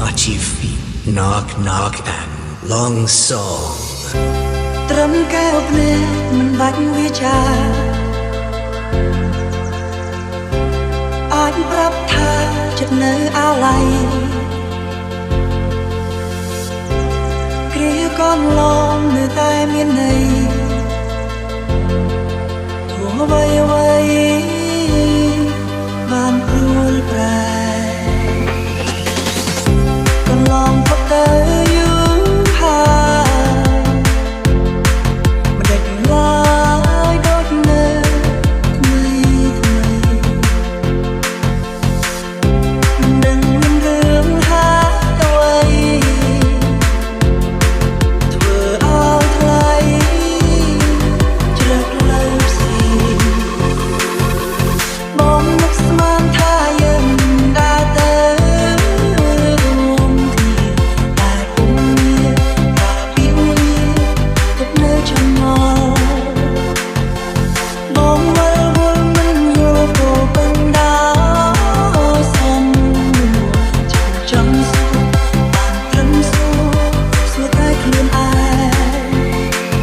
Archie feet, knock knock and long song ត្រឹមកែវភ្នែកមិនបាច់វាចាអាចប្រាប់ថាចិត្តនៅអាឡ័យគ្រាកូនឡងនៅតែមានន័យទោះអ្វីអ្វីបានព្រួលប្រែកន្លងផុតទៅយូរហើយមិនដេចឡើយដូចនៅថ្មីថ្មីមិនដឹងមានរឿងហាអ្វីធ្វើឲ្យថ្លៃជ្រឹកលើផ្សេងបងនឹកស្មានថាយើងដើរទៅរួមគ្នាតែពុំមានការពីវាទុកនៅចំណោបងវិលវល់មិនយល់ក៏បណ្ដាសំចង់សួរបានត្រឹមសួរតែខ្លួនឯង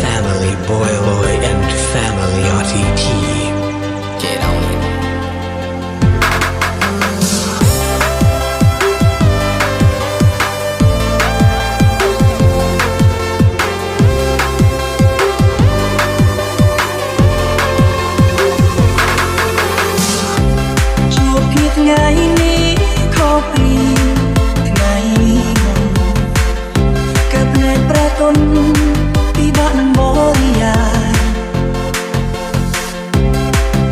Family Boy and Family RTT Get on it. ជួបគ្នាថ្ងៃនេះខុសពីថ្ងៃមុនកើតភ្នែកប្រគុណពីបាក់នឹងបរិយា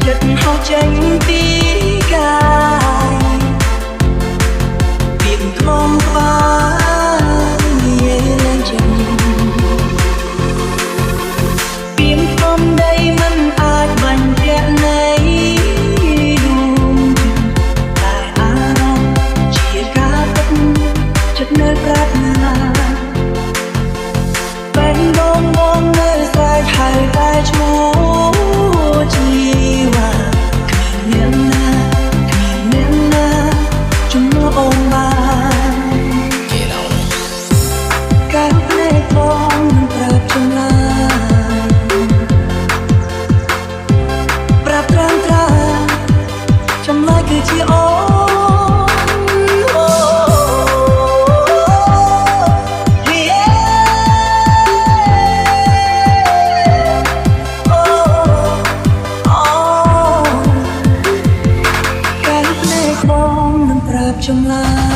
ចិត្តហោះចេញពីកាយពីក្លងក្បាលនិយាយឡើងចេញពីធំដីមិនអាចបាញ់ពាក់នៃដួងតែអារម្មណ៍ជាការពិតចិត្តនៅប្រាថ្នាពេលបងបងនៅស្រែកហៅតែឈ្មោះជីវ៉ាគ្មានអ្នកណាជំនួសអូនបាន Get on it. ការភ្នែកបងមិនប្រាប់ចម្លើយប្រាប់ត្រង់ចម្លើយគឺជាអូនអូ Yeah អូការភ្នែកបងមិនប្រាប់ចម្លើយ